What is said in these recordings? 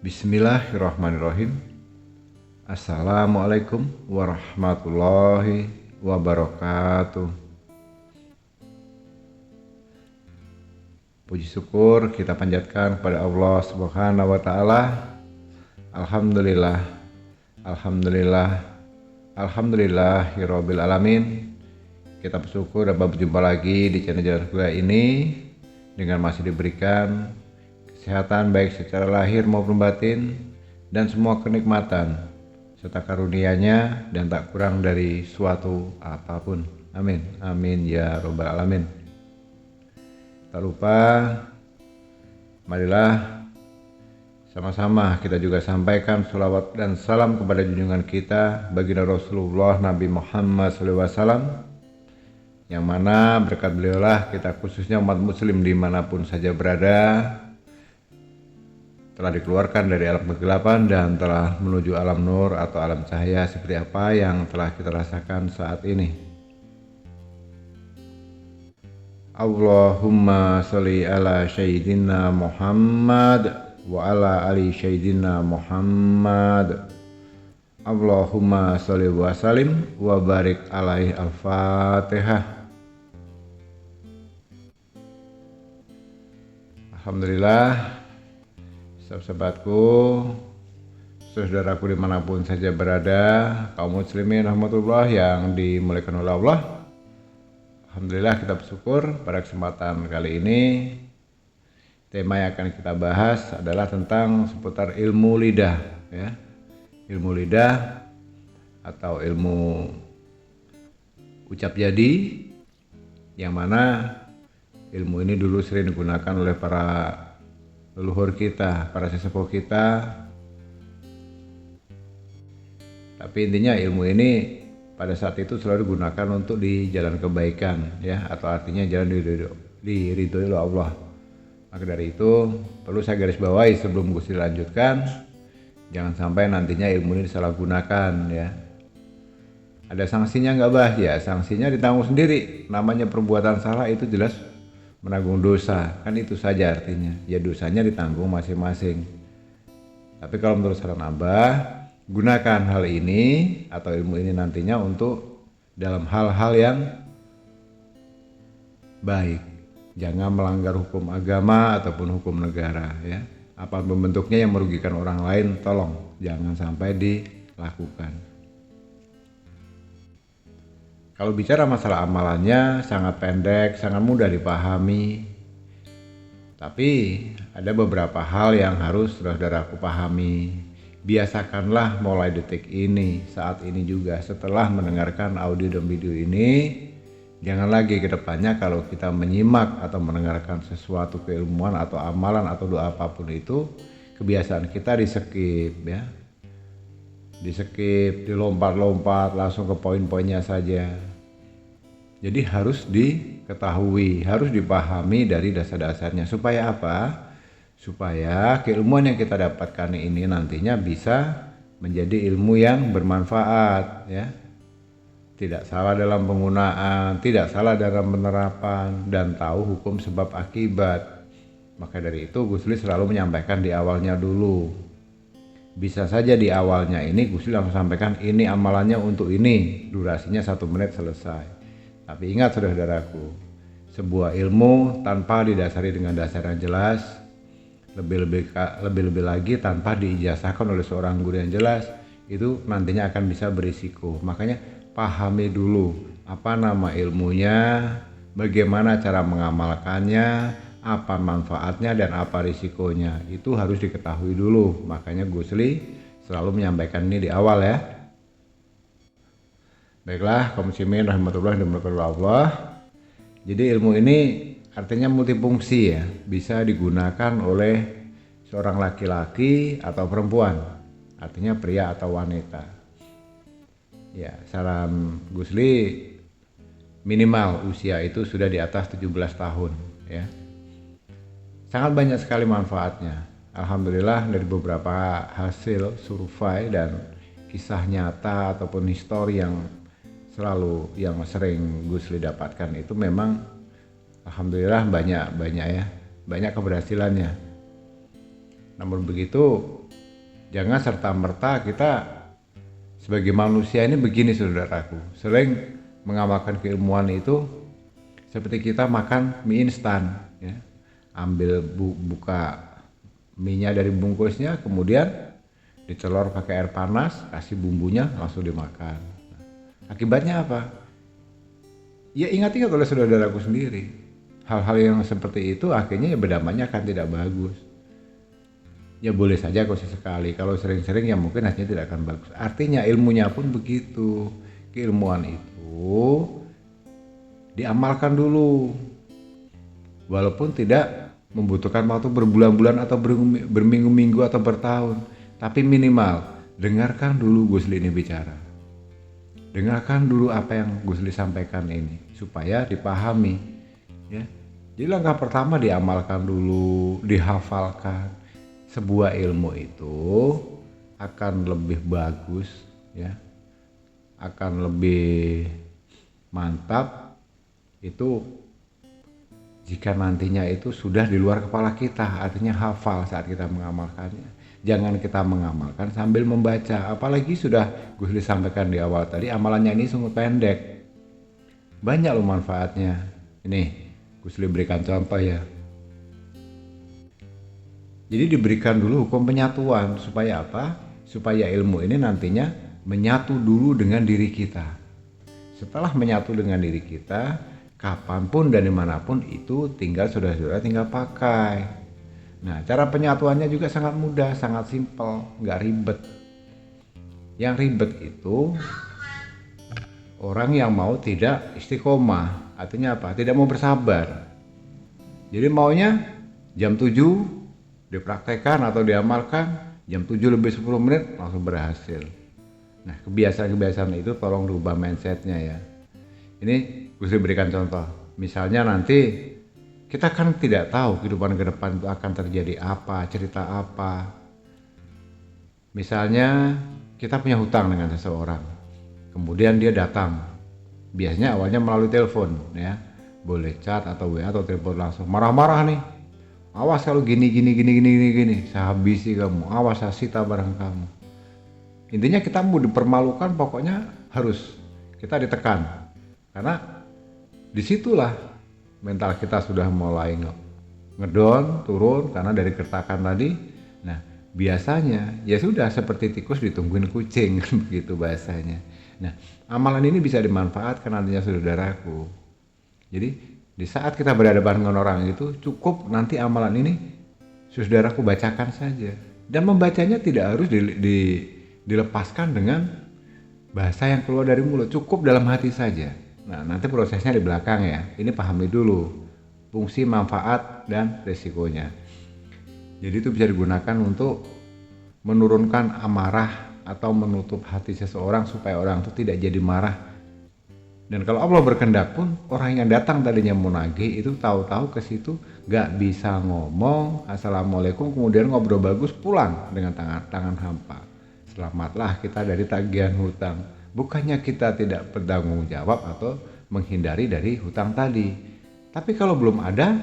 Bismillahirrahmanirrahim. Assalamualaikum warahmatullahi wabarakatuh. Puji syukur kita panjatkan kepada Allah Subhanahu wa taala. Alhamdulillah. Alhamdulillahirabbil alamin. Kita bersyukur dapat berjumpa lagi di channel Jalan Kuliah ini dengan masih diberikan kesehatan baik secara lahir maupun batin dan semua kenikmatan serta karunia-Nya dan tak kurang dari suatu apapun. Amin. Amin ya robbal alamin. Tak lupa, marilah sama-sama kita juga sampaikan sholawat dan salam kepada junjungan kita baginda Rasulullah Nabi Muhammad SAW, yang mana berkat beliaulah kita khususnya umat muslim dimanapun saja berada telah dikeluarkan dari alam kegelapan dan telah menuju alam nur atau alam cahaya seperti apa yang telah kita rasakan saat ini. Allahumma sholli ala sayyidina Muhammad wa ala ali sayyidina Muhammad. Allahumma sholli wa sallim wa barik alaihi. Al-Fatihah. Alhamdulillah, sahabatku, saudaraku dimanapun saja berada, kaum muslimin rahmatullah yang dimuliakan oleh Allah. Alhamdulillah kita bersyukur pada kesempatan kali ini tema yang akan kita bahas adalah tentang seputar ilmu lidah, ya. Ilmu lidah atau ilmu ucap jadi, yang mana ilmu ini dulu sering digunakan oleh para leluhur kita, para sesepuh kita. Tapi intinya ilmu ini pada saat itu selalu digunakan untuk di jalan kebaikan, ya, atau artinya jalan diridhoi oleh Allah. Maka dari itu perlu saya garis bawahi sebelum Gusti lanjutkan, jangan sampai nantinya ilmu ini disalahgunakan, ya. Ada sanksinya nggak bah? Ya, sanksinya ditanggung sendiri. Namanya perbuatan salah itu jelas menanggung dosa, kan itu saja artinya. Ya, dosanya ditanggung masing-masing. Tapi kalau menurut saran Abah, gunakan hal ini atau ilmu ini nantinya untuk dalam hal-hal yang baik. Jangan melanggar hukum agama ataupun hukum negara, ya. Apapun bentuknya yang merugikan orang lain, tolong jangan sampai dilakukan. Kalau bicara masalah amalannya sangat pendek, sangat mudah dipahami. Tapi ada beberapa hal yang harus saudaraku pahami. Biasakanlah mulai detik ini, saat ini juga setelah mendengarkan audio dan video ini, jangan lagi ke depannya kalau kita menyimak atau mendengarkan sesuatu keilmuan atau amalan atau doa apapun itu, kebiasaan kita di skip, ya. Di skip, dilompat-lompat langsung ke poin-poinnya saja. Jadi harus diketahui, harus dipahami dari dasar-dasarnya. Supaya apa? Supaya keilmuan yang kita dapatkan ini nantinya bisa menjadi ilmu yang bermanfaat, ya. Tidak salah dalam penggunaan, tidak salah dalam penerapan, dan tahu hukum sebab akibat. Maka dari itu Gusli selalu menyampaikan di awalnya dulu. Bisa saja di awalnya ini Gusli langsung sampaikan ini amalannya untuk ini, durasinya 1 menit selesai. Tapi ingat saudaraku, sebuah ilmu tanpa didasari dengan dasar yang jelas, lebih-lebih lagi tanpa diijazahkan oleh seorang guru yang jelas, itu nantinya akan bisa berisiko. Makanya pahami dulu apa nama ilmunya, bagaimana cara mengamalkannya, apa manfaatnya dan apa risikonya. Itu harus diketahui dulu. Makanya Gusli selalu menyampaikan ini di awal, ya. Baiklah, kaum muslimin rahmatullah dan Allah. Jadi ilmu ini artinya multifungsi, ya. Bisa digunakan oleh seorang laki-laki atau perempuan. Artinya pria atau wanita. Ya, saran Gusli minimal usia itu sudah di atas 17 tahun, ya. Sangat banyak sekali manfaatnya. Alhamdulillah dari beberapa hasil survei dan kisah nyata ataupun histori yang sering Gusli dapatkan itu memang alhamdulillah banyak keberhasilannya. Namun begitu jangan serta-merta kita sebagai manusia ini begini saudaraku, sering mengamalkan keilmuan itu seperti kita makan mie instan ya. Ambil buka mie-nya dari bungkusnya, kemudian dicelor pakai air panas, kasih bumbunya, langsung dimakan. Akibatnya apa? Ya ingat-ingat oleh saudaraku sendiri. Hal-hal yang seperti itu akhirnya ya berdampaknya akan tidak bagus. Ya boleh saja kalau sesekali, kalau sering-sering ya mungkin hasilnya tidak akan bagus. Artinya ilmunya pun begitu. Keilmuan itu diamalkan dulu. Walaupun tidak membutuhkan waktu berbulan-bulan atau berminggu-minggu atau bertahun, tapi minimal dengarkan dulu Gusli ini bicara. Dengarkan dulu apa yang Gusli sampaikan ini supaya dipahami ya. Jadi langkah pertama diamalkan dulu, dihafalkan. Sebuah ilmu itu akan lebih bagus ya. Akan lebih mantap itu jika nantinya itu sudah di luar kepala kita, artinya hafal saat kita mengamalkannya. Jangan kita mengamalkan sambil membaca, apalagi sudah Gusli sampaikan di awal tadi, amalannya ini sungguh pendek. Banyak loh manfaatnya. Ini Gusli berikan contoh ya. Jadi diberikan dulu hukum penyatuan, supaya apa? Supaya ilmu ini nantinya menyatu dulu dengan diri kita. Setelah menyatu dengan diri kita, kapanpun dan dimanapun itu saudara-saudara tinggal pakai. Nah cara penyatuannya juga sangat mudah, sangat simpel, nggak ribet. Yang ribet itu orang yang mau tidak istiqomah, artinya apa? Tidak mau bersabar. Jadi maunya jam 7 dipraktekkan atau diamalkan, jam 7 lebih 10 menit langsung berhasil. Nah kebiasaan-kebiasaan itu tolong rubah mindsetnya ya. Ini Gusli berikan contoh, misalnya nanti kita kan tidak tahu kehidupan ke depan itu akan terjadi apa, cerita apa. Misalnya kita punya hutang dengan seseorang, kemudian dia datang, biasanya awalnya melalui telepon ya, boleh chat atau WA atau telepon langsung, marah-marah nih, awas kalau gini, saya habisi kamu, awas saya sita barang kamu. Intinya kita mau dipermalukan, pokoknya harus kita ditekan, karena disitulah mental kita sudah mulai ngedon, turun karena dari gertakan tadi. Nah biasanya ya sudah seperti tikus ditungguin kucing begitu bahasanya. Nah amalan ini bisa dimanfaatkan nantinya saudaraku. Jadi di saat kita berhadapan dengan orang itu cukup nanti amalan ini saudaraku bacakan saja. Dan membacanya tidak harus dilepaskan dengan bahasa yang keluar dari mulut, cukup dalam hati saja. Nah nanti prosesnya di belakang ya, ini pahami dulu fungsi, manfaat, dan resikonya. Jadi itu bisa digunakan untuk menurunkan amarah atau menutup hati seseorang supaya orang itu tidak jadi marah. Dan kalau Allah berkehendak pun orang yang datang tadinya mau nagih itu tahu-tahu ke situ gak bisa ngomong assalamualaikum, kemudian ngobrol bagus, pulang dengan tangan hampa. Selamatlah kita dari tagihan hutang. Bukannya kita tidak bertanggung jawab atau menghindari dari hutang tadi. Tapi kalau belum ada,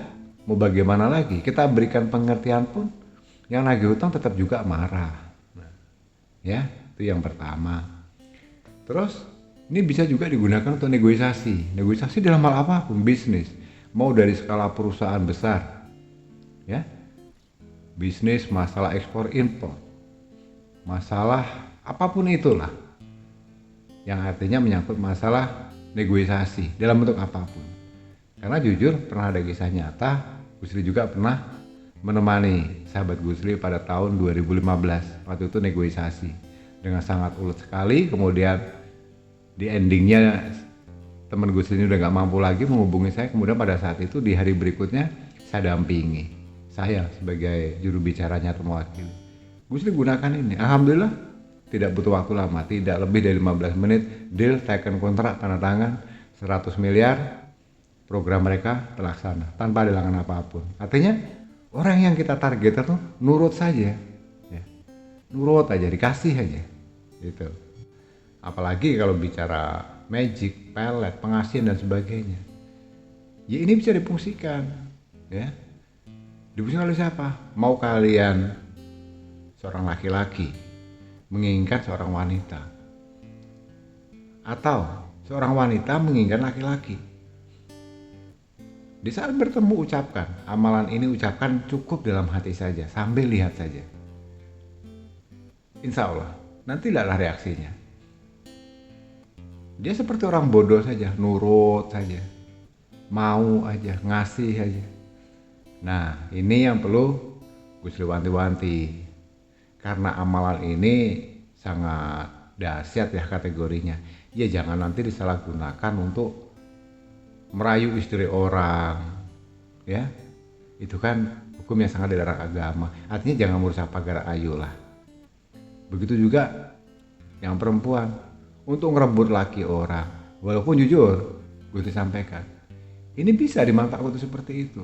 mau bagaimana lagi? Kita berikan pengertian pun, yang nagih hutang tetap juga marah. Nah, ya, itu yang pertama. Terus, ini bisa juga digunakan untuk negosiasi. Negosiasi dalam hal apapun, bisnis. Mau dari skala perusahaan besar, ya, bisnis, masalah ekspor impor, masalah apapun itulah. Yang artinya menyangkut masalah negosiasi dalam bentuk apapun. Karena jujur pernah ada kisah nyata, Gusli juga pernah menemani sahabat Gusli pada tahun 2015. Waktu itu negosiasi dengan sangat ulet sekali, kemudian di endingnya teman Gusli ini udah gak mampu lagi menghubungi saya, kemudian pada saat itu di hari berikutnya saya dampingi, saya sebagai juru bicaranya atau mewakili. Gusli gunakan ini, alhamdulillah tidak butuh waktu lama, tidak lebih dari 15 menit, deal, teken kontrak, tanda tangan, 100 miliar, program mereka terlaksana, tanpa ada halangan apapun. Artinya, Orang yang kita target itu nurut saja, ya. Nurut aja, dikasih aja, gitu. Apalagi kalau bicara magic, pelet, pengasihan dan sebagainya. Ya ini bisa difungsikan, ya. Difungsikan oleh siapa? Mau kalian seorang laki-laki menginginkan seorang wanita, atau seorang wanita menginginkan laki-laki. Di saat bertemu ucapkan, amalan ini ucapkan cukup dalam hati saja, sambil lihat saja. Insya Allah, nanti lihatlah reaksinya. Dia seperti orang bodoh saja, nurut saja, mau aja, ngasih aja. Nah, ini yang perlu Gus wanti-wanti. Karena amalan ini sangat dahsyat ya kategorinya. Ya jangan nanti disalahgunakan untuk merayu istri orang, ya itu kan hukum yang sangat dilarang agama. Artinya jangan merusak pagar ayu lah. Begitu juga yang perempuan untuk ngerebut laki orang, walaupun jujur gue disampaikan ini bisa dimanfaatkan untuk seperti itu,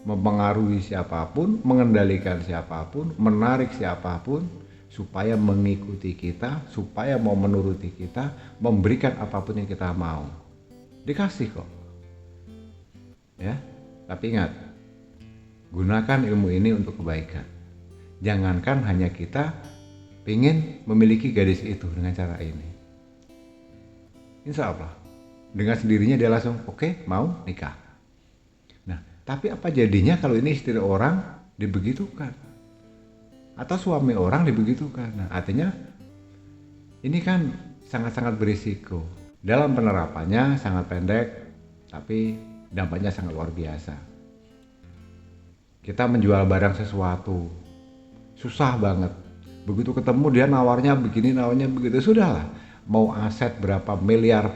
mempengaruhi siapapun, mengendalikan siapapun, menarik siapapun supaya mengikuti kita, supaya mau menuruti kita, memberikan apapun yang kita mau. Dikasih kok. Ya, tapi ingat, gunakan ilmu ini untuk kebaikan. Jangankan hanya kita ingin memiliki gadis itu dengan cara ini. Insya Allah, dengan sendirinya dia langsung oke, mau nikah. Nah, tapi apa jadinya kalau ini istri orang dibegitukan? Atau suami orang dibegitukan? Nah, artinya ini kan sangat-sangat berisiko. Dalam penerapannya sangat pendek, tapi dampaknya sangat luar biasa. Kita menjual barang sesuatu susah banget. Begitu ketemu dia nawarnya begini, nawarnya begitu, sudahlah. Mau aset berapa miliar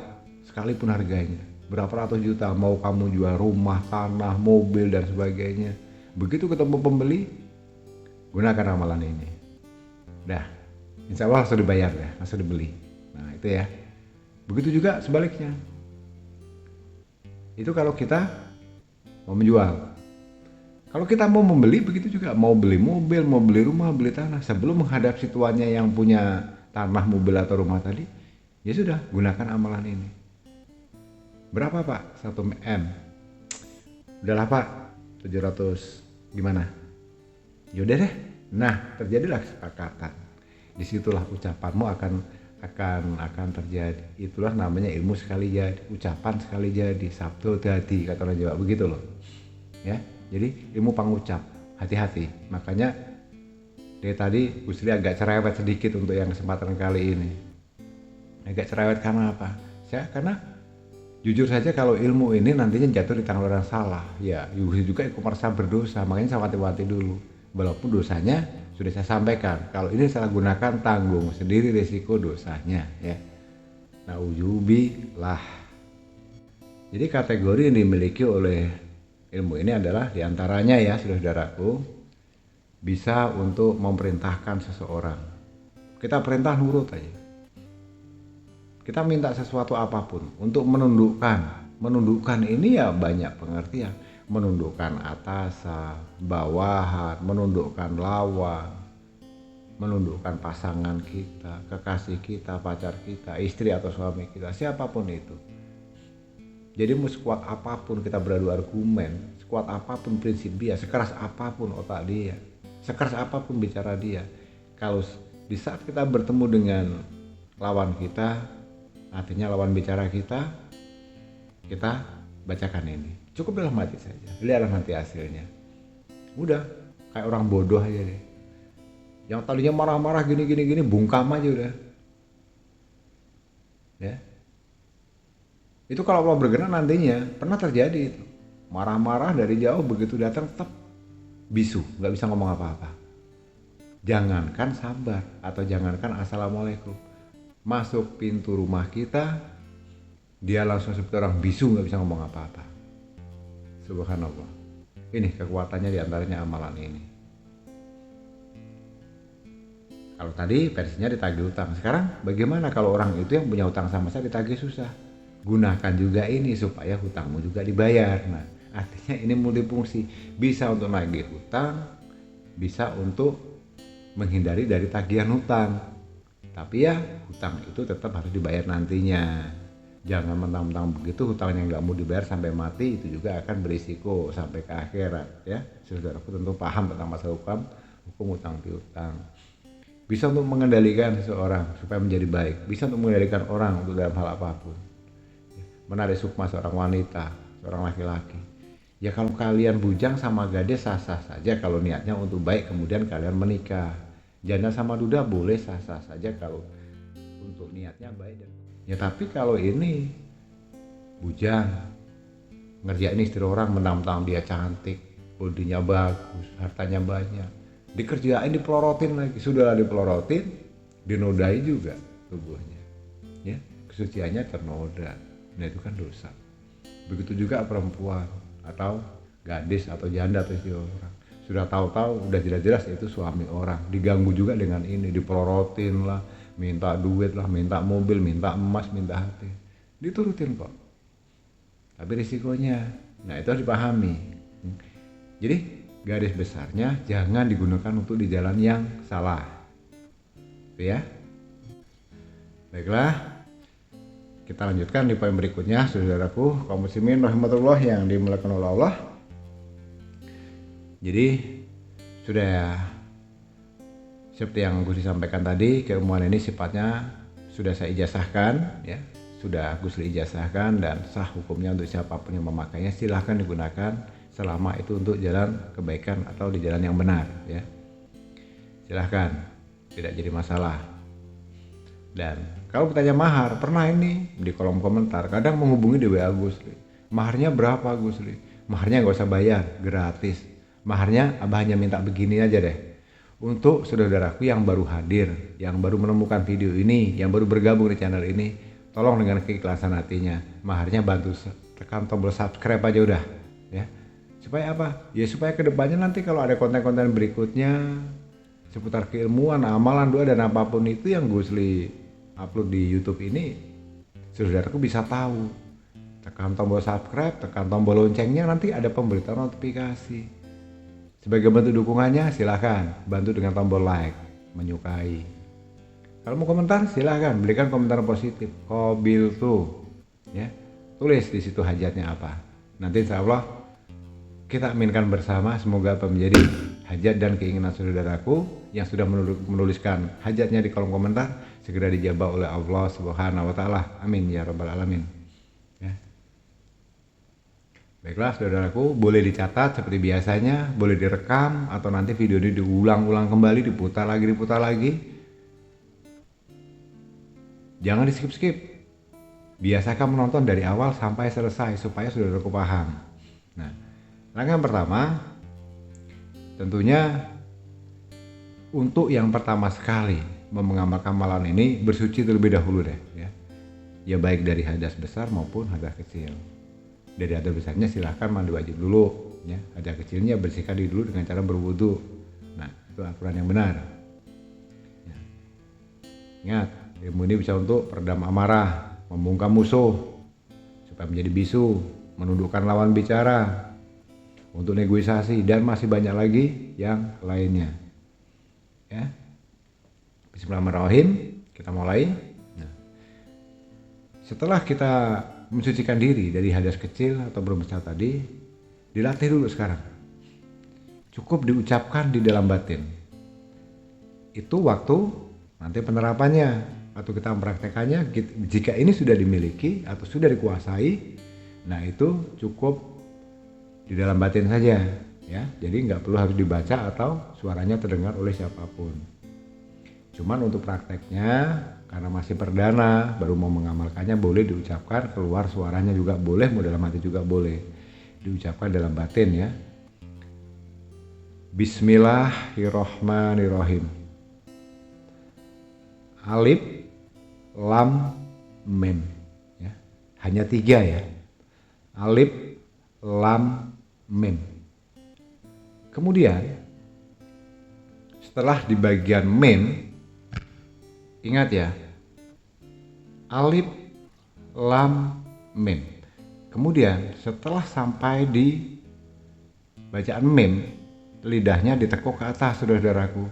sekalipun harganya, berapa ratus juta, mau kamu jual rumah, tanah, mobil dan sebagainya. Begitu ketemu pembeli, gunakan amalan ini. Dah, insya Allah langsung dibayar ya, langsung dibeli. Nah itu ya. Begitu juga sebaliknya. Itu kalau kita mau menjual. Kalau kita mau membeli, begitu juga. Mau beli mobil, mau beli rumah, beli tanah. Sebelum menghadapi tuannya yang punya tanah, mobil atau rumah tadi, ya sudah, gunakan amalan ini. Berapa Pak? 1 M. Udahlah Pak, 700 gimana? Yaudah deh. Nah, terjadilah kesepakatan. Disitulah ucapanmu akan terjadi. Itulah namanya ilmu sekali jadi, ucapan sekali jadi, sabdo dadi kata orang Jawa, begitu loh ya. Jadi ilmu pangucap, hati-hati. Makanya dari tadi Gusri agak cerewet sedikit untuk yang kesempatan kali ini. Agak cerewet karena apa? Karena jujur saja kalau ilmu ini nantinya jatuh di tangan orang salah, ya Gusri juga ikut merasa berdosa. Makanya saya wanti-wanti dulu, walaupun dosanya sudah saya sampaikan, kalau ini salah gunakan tanggung sendiri risiko dosanya ya. Nauzubillah. Jadi kategori yang dimiliki oleh ilmu ini adalah diantaranya ya saudaraku, bisa untuk memerintahkan seseorang. Kita perintah nurut aja. Kita minta sesuatu apapun untuk menundukkan ini ya banyak pengertian. Menundukkan atasan, bawahan, menundukkan lawan, menundukkan pasangan kita, kekasih kita, pacar kita, istri atau suami kita, siapapun itu. Jadi mau sekuat apapun kita beradu argumen, sekuat apapun prinsip dia, sekeras apapun otak dia, sekeras apapun bicara dia, kalau di saat kita bertemu dengan lawan kita, artinya lawan bicara kita bacakan ini. Cukup dalam hati saja, lihatlah nanti hasilnya. Udah, kayak orang bodoh aja deh. Yang tadinya marah-marah gini, bungkam aja udah. Ya. Itu kalau Allah berkenan nantinya, pernah terjadi itu. Marah-marah dari jauh, begitu datang tetap bisu, gak bisa ngomong apa-apa. Jangankan sabar, atau jangankan assalamualaikum. Masuk pintu rumah kita, dia langsung seperti orang bisu, gak bisa ngomong apa-apa. Subhanallah. Ini kekuatannya diantaranya amalan ini. Kalau tadi versinya ditagih utang, sekarang bagaimana kalau orang itu yang punya utang sama saya ditagih susah? Gunakan juga ini supaya hutangmu juga dibayar. Nah, Artinya ini multifungsi, bisa untuk nagih hutang, bisa untuk menghindari dari tagihan hutang. Tapi ya hutang itu tetap harus dibayar nantinya. Jangan mentang-mentang begitu hutang yang nggak mau dibayar sampai mati, itu juga akan berisiko sampai ke akhirat ya. Saudaraku tentu paham tentang masalah hukum hutang piutang. Bisa untuk mengendalikan seseorang supaya menjadi baik, bisa untuk mengendalikan orang untuk dalam hal apapun. Menarik sukma seorang wanita, seorang laki-laki. Ya kalau kalian bujang sama gadis sah-sah saja kalau niatnya untuk baik, kemudian kalian menikah. Janda sama duda boleh sah-sah saja kalau untuk niatnya baik. Ya tapi kalau ini bujang, ngerjain istri orang, mentang-mentang dia cantik, bodinya bagus, hartanya banyak, dikerjain, dipelorotin lagi, sudahlah dipelorotin, dinodai juga tubuhnya, ya kesuciannya ternoda. Nah itu kan dosa. Begitu juga perempuan atau gadis atau janda atau istri orang, sudah tahu-tahu udah jelas-jelas itu suami orang, diganggu juga dengan ini, dipelorotin lah, minta duit lah, minta mobil, minta emas, minta hati, diturutin kok. Tapi risikonya, nah itu harus dipahami. Jadi garis besarnya jangan digunakan untuk di jalan yang salah, ya. Baiklah, kita lanjutkan di poin berikutnya, saudaraku kaum muslimin rahmatullah yang dimuliakan oleh Allah. Jadi sudah ya, seperti yang Gus sampaikan tadi, keilmuan ini sifatnya sudah saya ijazahkan ya, sudah Gus ijazahkan dan sah hukumnya untuk siapapun yang memakainya, silahkan digunakan selama itu untuk jalan kebaikan atau di jalan yang benar ya. Silahkan, tidak jadi masalah. Dan kalau bertanya mahar, pernah ini di kolom komentar kadang menghubungi di WA Gusli, maharnya berapa Gusli? Maharnya gak usah bayar, gratis. Maharnya abah hanya minta begini aja deh. Untuk saudaraku yang baru hadir, yang baru menemukan video ini, yang baru bergabung di channel ini, tolong dengan keikhlasan hatinya, maharnya bantu tekan tombol subscribe aja udah ya. Supaya apa? Ya supaya kedepannya nanti kalau ada konten-konten berikutnya seputar keilmuan, amalan, doa dan apapun itu yang Gusli upload di YouTube ini, saudaraku bisa tahu. Tekan tombol subscribe, tekan tombol loncengnya, nanti ada pemberitahuan notifikasi. Sebagai bentuk dukungannya silahkan bantu dengan tombol like, menyukai. Kalau mau komentar silahkan berikan komentar positif. Kobil tuh ya, tulis di situ hajatnya apa. Nanti insya Allah kita aminkan bersama, semoga apa menjadi hajat dan keinginan saudaraku yang sudah menuliskan hajatnya di kolom komentar segera dijabah oleh Allah Subhanahu wa taala. Amin ya rabbal alamin. Ya. Baiklah saudaraku, boleh dicatat seperti biasanya, boleh direkam atau nanti video ini diulang-ulang kembali, diputar lagi. Jangan di-skip. Biasakan menonton dari awal sampai selesai supaya saudaraku paham. Nah, langkah pertama tentunya untuk yang pertama sekali mengamalkan amalan ini bersuci terlebih dahulu deh ya. Ya baik dari hadas besar maupun hadas kecil. Dari hadas besarnya silahkan mandi wajib dulu ya. Hadas kecilnya bersihkan diri dulu dengan cara berwudu. Nah, itu aturan yang benar. Ya. Ingat, ilmu ini bisa untuk peredam amarah, membungkam musuh supaya menjadi bisu, menundukkan lawan bicara, untuk negosiasi dan masih banyak lagi yang lainnya. Ya. Bismillahirrahmanirrahim, kita mulai. Nah, setelah kita mensucikan diri dari hadas kecil atau berbesar tadi, dilatih dulu sekarang. Cukup diucapkan di dalam batin. Itu waktu nanti penerapannya atau kita mempraktekannya, jika ini sudah dimiliki atau sudah dikuasai, nah itu cukup di dalam batin saja ya. Jadi nggak perlu harus dibaca atau suaranya terdengar oleh siapapun. Cuman untuk prakteknya karena masih perdana, baru mau mengamalkannya, boleh diucapkan keluar suaranya juga boleh, mau dalam hati juga boleh diucapkan dalam batin ya. Bismillahirrohmanirrohim. Alif, lam, mim ya. Hanya 3 ya. Alif, lam, mim. Kemudian setelah di bagian mim, ingat ya, alif, lam, mim. Kemudian setelah sampai di bacaan mim, lidahnya ditekuk ke atas, saudara-saudaraku.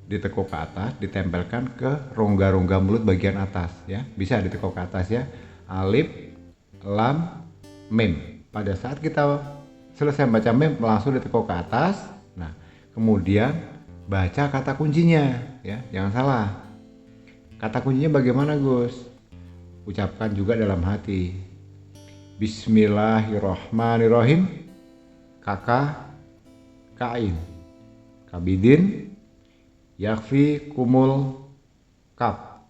Ditekuk ke atas, ditempelkan ke rongga-rongga mulut bagian atas ya. Bisa ditekuk ke atas ya. Alif, lam, mim. Pada saat kita selesai baca mim langsung ditekuk ke atas. Nah, kemudian baca kata kuncinya ya. Jangan salah. Kata kuncinya bagaimana, Gus? Ucapkan juga dalam hati. Bismillahirrahmanirrahim. Kakak, kain, kabidin, yakfi, kumul, kaf.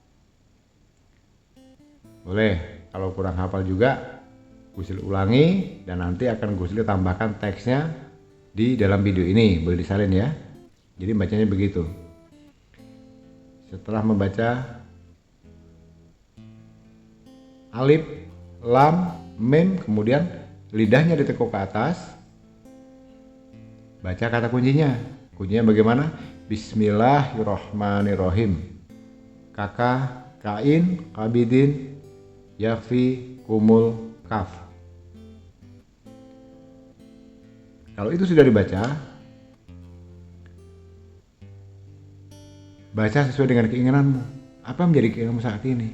Boleh, kalau kurang hafal juga Gusil ulangi dan nanti akan Gusil tambahkan teksnya di dalam video ini. Boleh disalin ya. Jadi bacanya begitu. Setelah membaca alif, lam, mim, kemudian lidahnya ditekuk ke atas. Baca kata kuncinya. Kuncinya bagaimana? Bismillahirrahmanirrahim. Kakak, kain, kabidin, yakfi, kumul, kaf. Kalau itu sudah dibaca, baca sesuai dengan keinginanmu. Apa yang menjadi keinginanmu saat ini?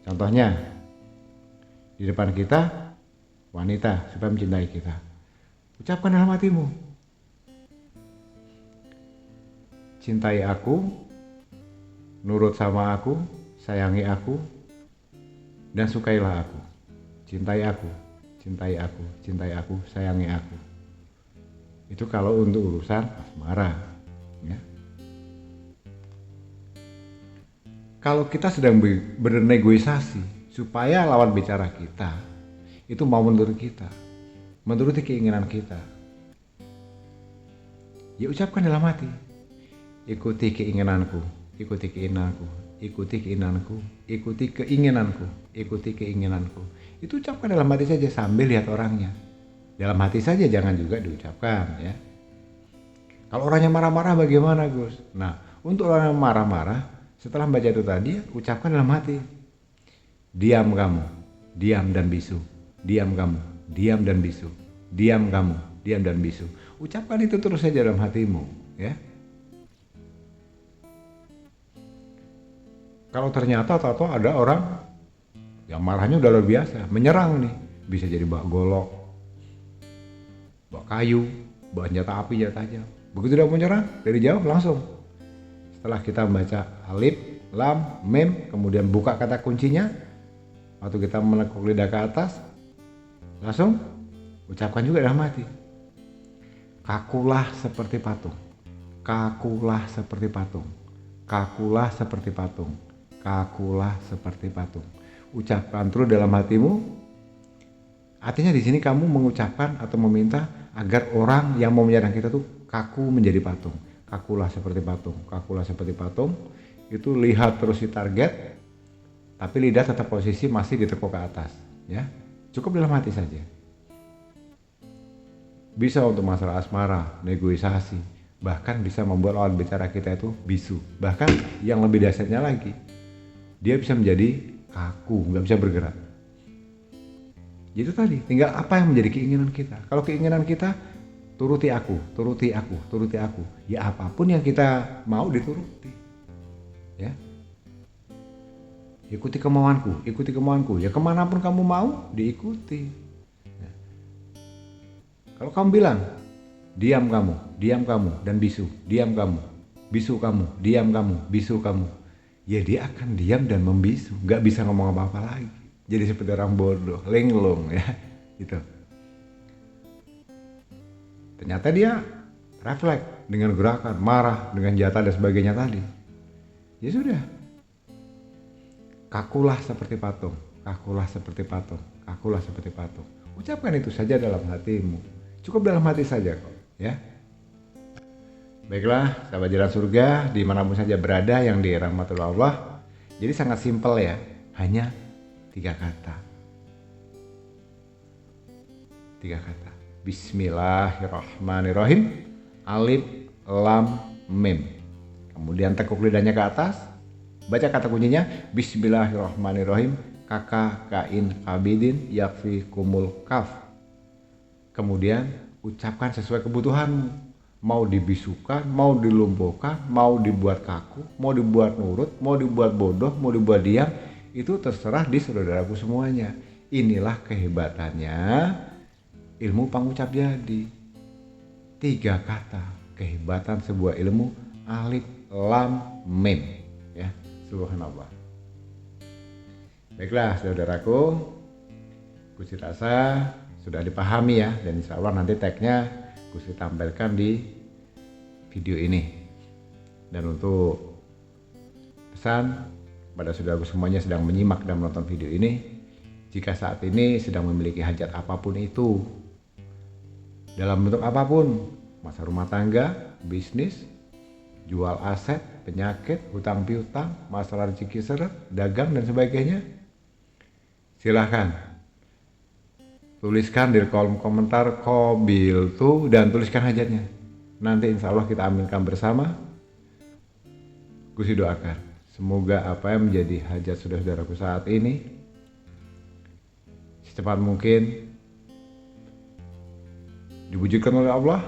Contohnya, di depan kita wanita supaya mencintai kita. Ucapkan dalam hatimu. Cintai aku, nurut sama aku, sayangi aku, dan sukailah aku. Cintai aku, cintai aku, cintai aku, sayangi aku. Itu kalau untuk urusan asmara ya. Kalau kita sedang bernegosiasi supaya lawan bicara kita itu mau menurut kita, menuruti keinginan kita, ya ucapkan dalam hati. Ikuti keinginanku, ikuti keinginanku, ikuti keinginanku, ikuti keinginanku, ikuti keinginanku. Itu ucapkan dalam hati saja sambil lihat orangnya. Dalam hati saja, jangan juga diucapkan ya. Kalau orangnya marah-marah bagaimana, Gus? Nah, untuk orang yang marah-marah, setelah baca itu tadi, ucapkan dalam hati. Diam kamu, diam dan bisu. Diam kamu, diam dan bisu. Diam kamu, diam dan bisu. Ucapkan itu terus saja dalam hatimu, ya. Kalau ternyata tahu ada orang yang marahnya udah luar biasa, menyerang nih, bisa jadi bawa golok, bawa kayu, bawa senjata api, senjata tajam. Begitu dia menyerang, dari jauh langsung. Setelah kita membaca alif, lam, mim, kemudian buka kata kuncinya, waktu kita menekuk lidah ke atas, langsung ucapkan juga dalam hati. Kakulah seperti patung, kakulah seperti patung, kakulah seperti patung, kakulah seperti patung. Ucapkan terus dalam hatimu. Artinya di sini kamu mengucapkan atau meminta agar orang yang mau menyerang kita tuh kaku menjadi patung. Kakulah seperti patung, kakulah seperti patung. Itu lihat terus di target, tapi lidah tetap posisi masih ditekuk ke atas, ya. Cukup dalam hati saja. Bisa untuk masalah asmara, negosiasi, bahkan bisa membuat lawan bicara kita itu bisu. Bahkan yang lebih dahsyatnya lagi, dia bisa menjadi kaku, nggak bisa bergerak. Itu tadi, tinggal apa yang menjadi keinginan kita. Kalau keinginan kita, turuti aku, turuti aku, turuti aku. Ya apapun yang kita mau dituruti. Ya. Ikuti kemauanku, ikuti kemauanku. Ya kemanapun kamu mau, diikuti. Ya. Kalau kamu bilang, diam kamu, dan bisu. Diam kamu, bisu kamu, diam kamu, bisu kamu. Ya dia akan diam dan membisu. Nggak bisa ngomong apa-apa lagi. Jadi seperti orang bodoh, linglung ya, gitu. Ternyata dia refleks dengan gerakan, marah, dengan jatah dan sebagainya tadi. Ya sudah. Kakulah seperti patung, kakulah seperti patung, kakulah seperti patung. Ucapkan itu saja dalam hatimu. Cukup dalam hati saja kok, ya. Baiklah, sahabat jalan surga, dimanapun saja berada yang dirahmati Allah. Jadi sangat simpel ya, hanya 3 kata. 3 kata. Bismillahirrahmanirrahim. Alif, lam, mim. Kemudian tekuk lidahnya ke atas. Baca kata kuncinya. Bismillahirrahmanirrahim. kaka, kain, kabidin, yakfi, kumul, kaf. Kemudian ucapkan sesuai kebutuhanmu. Mau dibisukan, mau dilumpuhkan, mau dibuat kaku, mau dibuat nurut, mau dibuat bodoh, mau dibuat diam, itu terserah di saudaraku semuanya. Inilah kehebatannya ilmu pangucap jadi. 3 kata kehebatan sebuah ilmu, alif, lam, mim, ya. Subhanallah. Baiklah saudaraku, Gusti rasa sudah dipahami ya, dan insya Allah nanti tagnya Gusti tampilkan di video ini. Dan untuk pesan pada saudaraku semuanya sedang menyimak dan menonton video ini, jika saat ini sedang memiliki hajat apapun itu, dalam bentuk apapun, masalah rumah tangga, bisnis, jual aset, penyakit, hutang piutang, masalah rezeki seret, dagang dan sebagainya, silahkan tuliskan di kolom komentar Qabiltu dan tuliskan hajatnya. Nanti insya Allah kita aminkan bersama. Gusti doakan semoga apa yang menjadi hajat saudaraku saat ini secepat mungkin diwujudkan oleh Allah.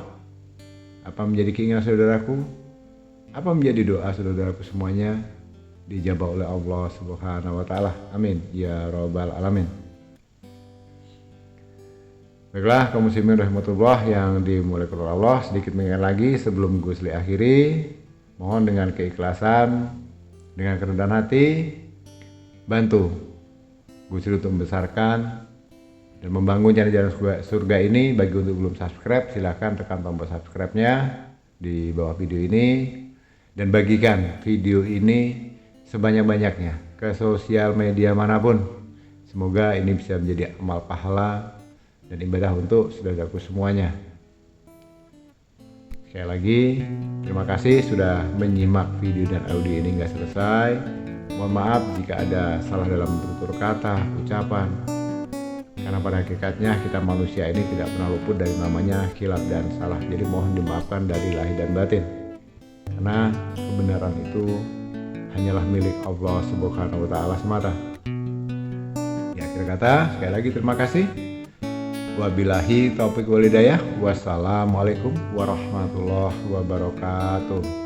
Apa menjadi keinginan saudaraku, apa menjadi doa saudaraku semuanya dijabah oleh Allah Subhanahu wa taala. Amin ya rabbal alamin. Baiklah kaum muslimin rahmatullah yang dimuliakan oleh Allah, sedikit mengingat lagi sebelum Gusli akhiri, mohon dengan keikhlasan, dengan kerendahan hati, bantu Gusli untuk membesarkan dan membangun jalan surga ini. Bagi untuk belum subscribe, silahkan tekan tombol subscribe-nya di bawah video ini dan bagikan video ini sebanyak-banyaknya ke sosial media manapun. Semoga ini bisa menjadi amal pahala dan ibadah untuk saudaraku semuanya. Sekali lagi, terima kasih sudah menyimak video dan audio ini hingga selesai. Mohon maaf jika ada salah dalam tutur kata, ucapan. Karena pada hakikatnya kita manusia ini tidak pernah luput dari namanya khilaf dan salah. Jadi mohon dimaafkan dari lahir dan batin. Karena kebenaran itu hanyalah milik Allah Subhanahu wa taala semata. Di akhir kata, sekali lagi terima kasih. Wabillahi taufiq wal hidayah. Wassalamualaikum warahmatullahi wabarakatuh.